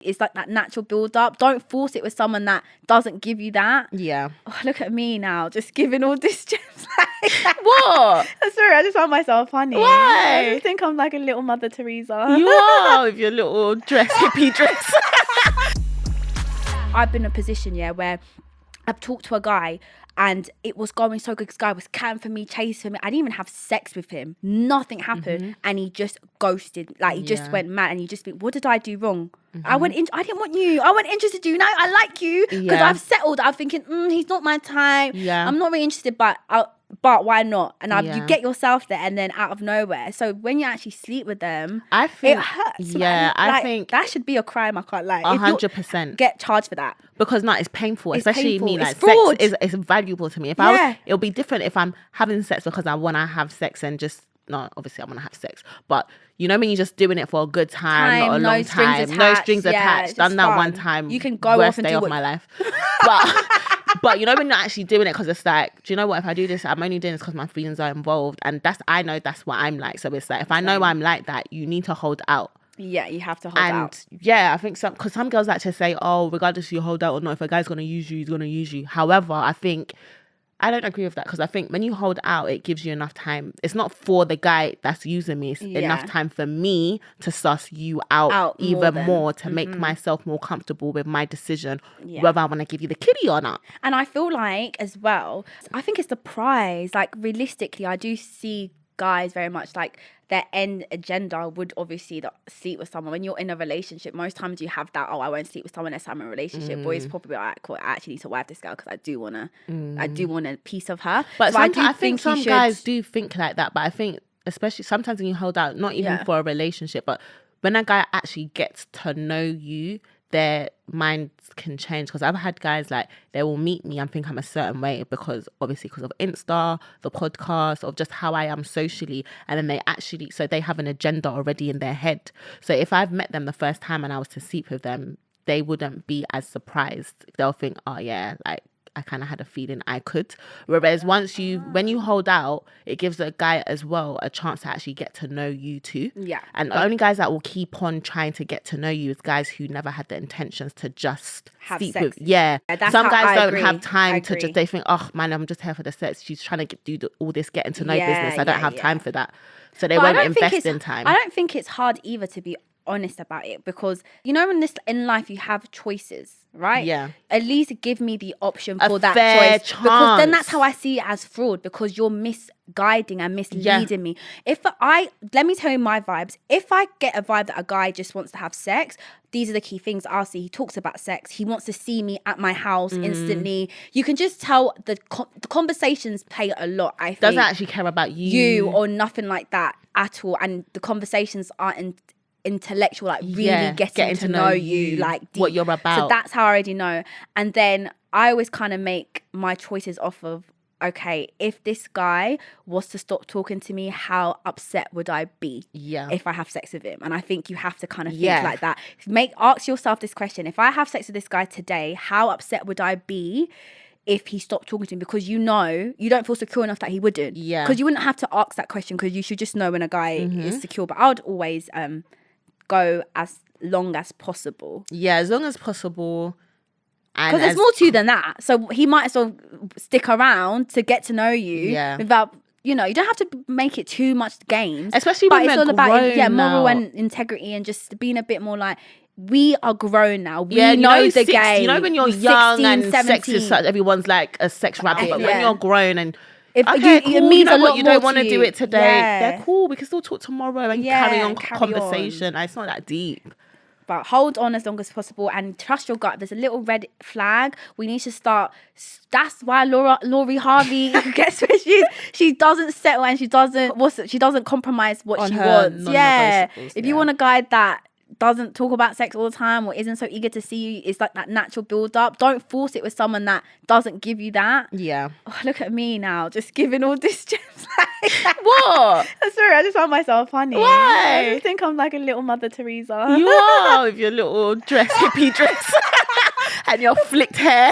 It's like that natural build up. Don't force it with someone that doesn't give you that. Yeah. Oh, look at me now, just giving all this gems. What? Sorry, I just found myself funny. Why? I just think I'm like a little Mother Teresa. You are with your little hippie dress. I've been in a position, where I've talked to a guy and it was going so good. This guy was catting for me, chasing me. I didn't even have sex with him. Nothing happened. And he just ghosted. Like, he just went mad. And you just think, what did I do wrong? I didn't want you. I wasn't interested in you. Now I like you. Because I've settled. I'm thinking, he's not my type. Yeah. I'm not really interested, but why not? And you get yourself there, and then out of nowhere. So when you actually sleep with them, I think it hurts. Yeah, I think that should be a crime. I can't lie. 100%. Get charged for that. Because it's painful, It's especially painful. me. Like, It's fraud. sex is valuable to me. If it'll be different if I'm having sex because I want to have sex and just. No, obviously I want to have sex, but you know when you're just doing it for a good time, not a long time, no strings attached. Done that one time. You can go off and day do of my life. But you know when you're actually doing it because it's like, do you know what? If I do this, I'm only doing this because my feelings are involved, and I know that's what I'm like. So it's like, if I know I'm like that, you need to hold out. Yeah, you have to hold out. And yeah, I think because some girls like to say, oh, regardless if you hold out or not, if a guy's gonna use you, he's gonna use you. However, I don't agree with that, because I think when you hold out, it gives you enough time. It's not for the guy that's using me. It's enough time for me to suss you out even more to make myself more comfortable with my decision, whether I want to give you the kitty or not. And I feel like, as well, I think it's the prize. Like, realistically, I do see guys very much like their end agenda would obviously sleep with someone. When you're in a relationship, most times you have that, I won't sleep with someone unless I'm in a relationship. Boys probably are like, cool, I actually need to wife this girl because I do want a piece of her. But so I think some guys do think like that, but I think especially sometimes when you hold out, not even for a relationship, but when a guy actually gets to know you, their minds can change. Because I've had guys like, they will meet me and think I'm a certain way because of Insta, the podcast, of just how I am socially, and then they have an agenda already in their head. So if I've met them the first time and I was to sleep with them, they wouldn't be as surprised. They'll think, oh yeah, like, I kind of had a feeling I could. Whereas when you hold out, it gives a guy as well a chance to actually get to know you too. Yeah. And the only guys that will keep on trying to get to know you is guys who never had the intentions to just have sleep sex. with. Yeah. Some guys don't have time to just, they think, oh man, I'm just here for the sex. She's trying to do all this getting to know business. I don't have time for that. So they won't invest in time. I don't think it's hard either to be honest about it, because in life you have choices, right? Yeah. At least give me the option for that fair choice, chance. because then that's how I see it as fraud, because you're misguiding and misleading me. Let me tell you my vibes. If I get a vibe that a guy just wants to have sex, these are the key things I'll see. He talks about sex. He wants to see me at my house instantly. You can just tell the conversations play a lot, I think. Doesn't actually care about you or nothing like that at all. And the conversations aren't intellectual, like really getting to know you, like deep. What you're about. So that's how I already know. And then I always kind of make my choices off of, okay, if this guy was to stop talking to me, how upset would I be if I have sex with him? And I think you have to kind of think like that. Ask yourself this question: if I have sex with this guy today, how upset would I be if he stopped talking to me? Because you don't feel secure enough that he wouldn't. Yeah. Because you wouldn't have to ask that question, because you should just know when a guy is secure. But I would always go as long as possible. Yeah, as long as possible. Because there's more to you than that. So he might as well stick around to get to know you without, you don't have to make it too much games. Especially when it's all about moral now. And integrity, and just being a bit more like, we are grown now. We know the game. You know when you're young and 17. Sex is such, everyone's like a sex rabbit. But when you're grown and it means you know a lot. You don't want to do it today. Yeah. They're cool. We can still talk tomorrow and carry on conversation. It's not that deep. But hold on as long as possible and trust your gut. There's a little red flag. We need to start. That's why Lori Harvey gets where she doesn't settle, and she doesn't compromise what she wants. Yeah. If you want a guy that doesn't talk about sex all the time or isn't so eager to see you, it's like that natural build up. Don't force it with someone that doesn't give you that. Yeah. Oh, look at me now, just giving all this gems. What? Sorry, I just found myself funny. Why? I just think I'm like a little Mother Teresa. You are with your little hippie dress and your flicked hair.